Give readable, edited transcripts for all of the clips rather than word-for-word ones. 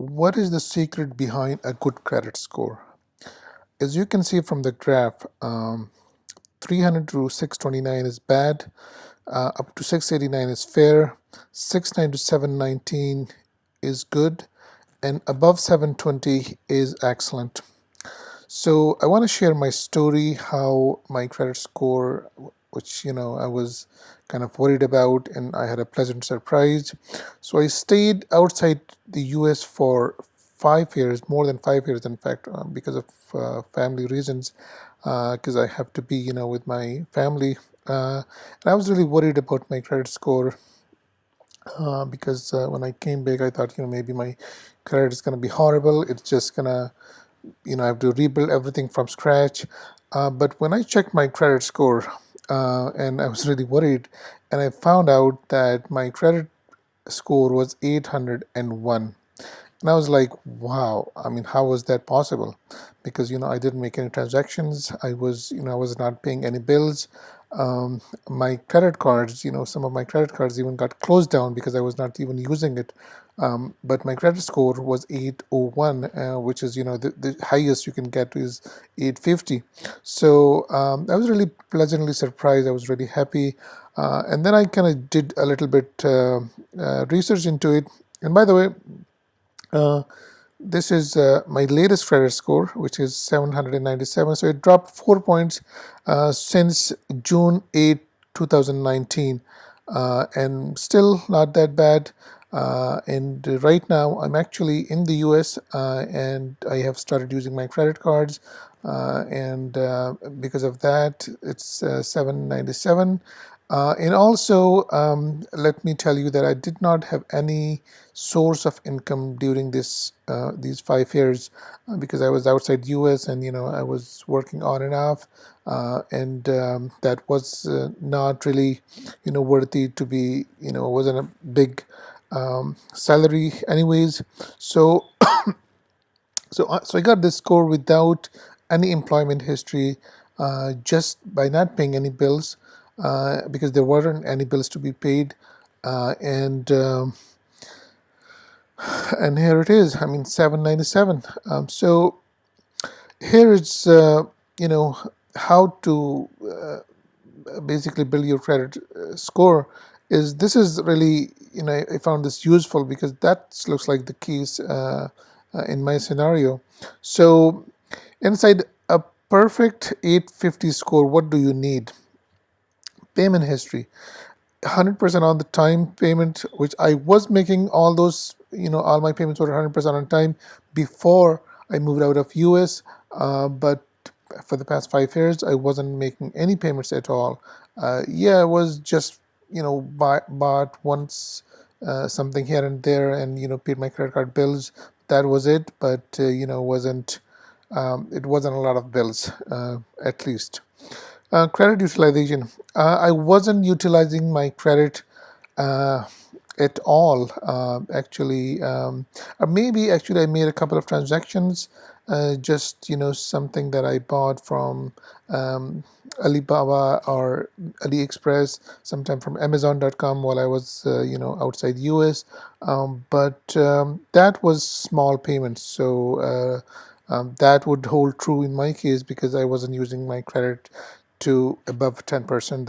What is the secret behind a good credit score? As you can see from the graph, 300 to 629 is bad, up to 689 is fair, 69 to 719 is good, and above 720 is excellent. So I want to share my story, how my credit score, which I was kind of worried about, and I had a pleasant surprise. So I stayed outside the U.S. for 5 years, more than 5 years, in fact, because of family reasons, because I have to be, with my family. And I was really worried about my credit score because when I came back, I thought, maybe my credit is going to be horrible. It's just going to I have to rebuild everything from scratch. But when I checked my credit score, and I was really worried, and I found out that my credit score was 801. And I was like, wow, I mean, how was that possible? Because, I didn't make any transactions. I was not paying any bills. My credit cards, some of my credit cards even got closed down because I was not even using it. But my credit score was 801, which is, the highest you can get is 850. So I was really pleasantly surprised. I was really happy. And then I kind of did a little bit research into it. And by the way, uh, this is my latest credit score, which is 797. So it dropped 4 points since June 8, 2019, and still not that bad. And right now, I'm actually in the US and I have started using my credit cards. And because of that, it's 797. And also, let me tell you that I did not have any source of income during these 5 years because I was outside US and I was working on and off, and that was not really worthy to be, wasn't a big salary anyways. So so I got this score without any employment history, just by not paying any bills, because there weren't any bills to be paid, and and here it is. I mean, 797. So here is how to basically build your credit score. Is this is really I found this useful because that looks like the keys in my scenario. So inside a perfect 850 score, what do you need? Payment history, 100% on the time payment, which I was making all those, all my payments were 100% on time before I moved out of US. But for the past 5 years, I wasn't making any payments at all. Yeah, I was just, bought once something here and there and, paid my credit card bills. That was it. But, it wasn't a lot of bills, at least. Credit utilization. I wasn't utilizing my credit uh, at all, actually. Or maybe actually I made a couple of transactions, just something that I bought from um, Alibaba or AliExpress, sometime from Amazon.com while I was outside US. But that was small payments, so that would hold true in my case because I wasn't using my credit to above 10%.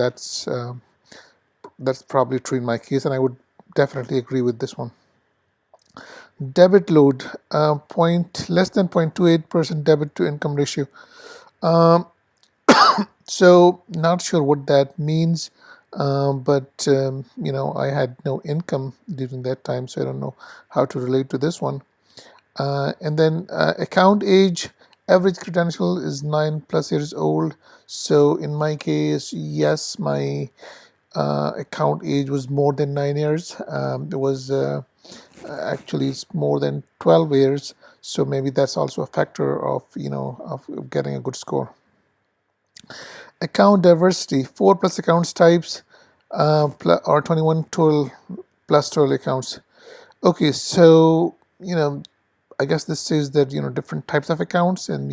That's probably true in my case, and I would definitely agree with this one. Debit load, point less than 0.28% debit to income ratio. Um, so not sure what that means, but I had no income during that time, so I don't know how to relate to this one. And then account age, average credential is 9+ years old. So in my case, yes, my account age was more than 9 years. It was actually it's more than 12 years. So maybe that's also a factor of of getting a good score. Account diversity: four plus accounts types, or 21 total plus total accounts. Okay, so I guess this says that different types of accounts and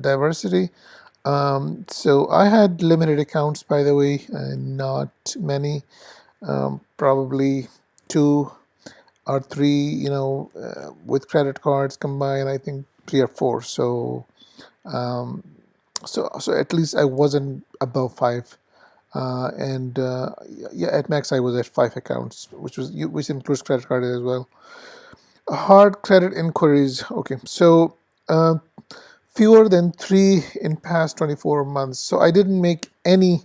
diversity. So I had limited accounts, by the way, not many, probably two. or three, with credit cards combined, I think three or four. So at least I wasn't above five. And yeah, at max I was at five accounts, which includes credit card as well. Hard credit inquiries. Okay, so uh, fewer than three in past 24 months. So I didn't make any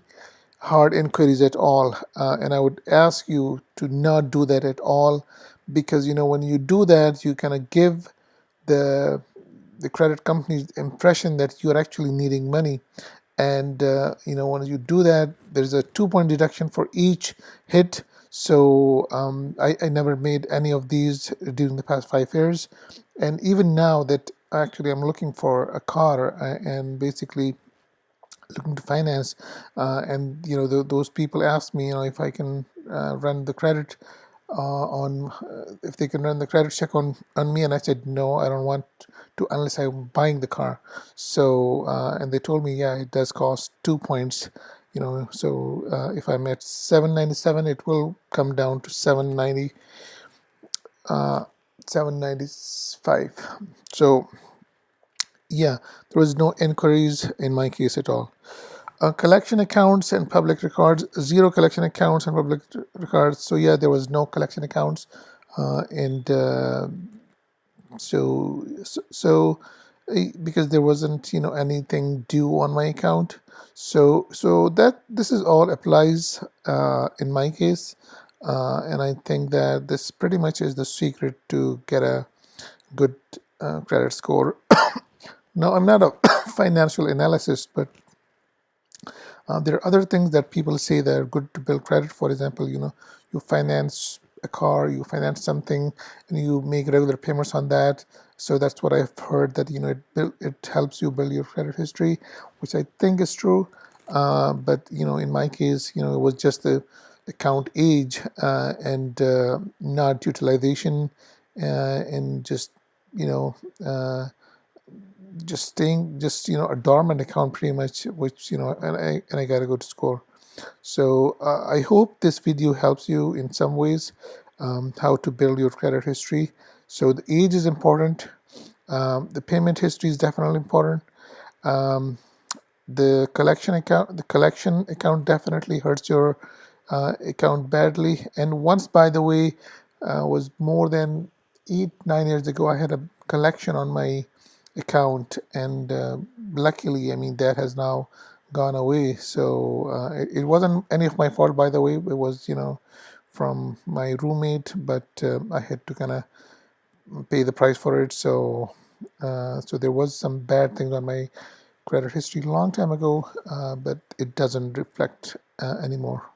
hard inquiries at all, and I would ask you to not do that at all, because when you do that, you kind of give the credit company's impression that you're actually needing money. And when you do that, there's a 2 point deduction for each hit. So I never made any of these during the past 5 years. And even now that actually I'm looking for a car, and basically looking to finance, and those people ask me, if I can run the credit on if they can run the credit check on me, and I said no, I don't want to unless I'm buying the car. So and they told me, yeah, it does cost 2 points. So if I'm at 797, it will come down to 795. So yeah, there was no inquiries in my case at all. Collection accounts and public records, zero collection accounts and public records. So yeah, there was no collection accounts, and because there wasn't anything due on my account. So that this is all applies in my case, and I think that this pretty much is the secret to get a good credit score. Now, I'm not a financial analyst, but there are other things that people say that are good to build credit. For example, you finance a car, you finance something, and you make regular payments on that. So that's what I've heard, that it helps you build your credit history, which I think is true. But in my case, it was just the account age, and not utilization, and just you know. Just staying, just a dormant account pretty much, which and I got a good score. So I hope this video helps you in some ways, how to build your credit history. So the age is important, the payment history is definitely important, um, the collection account definitely hurts your account badly. And once, by the way, was more than 8-9 years ago, I had a collection on my account, and luckily, I mean, that has now gone away. So it wasn't any of my fault, by the way. It was from my roommate, but I had to kind of pay the price for it. So there was some bad things on my credit history long time ago, but it doesn't reflect anymore.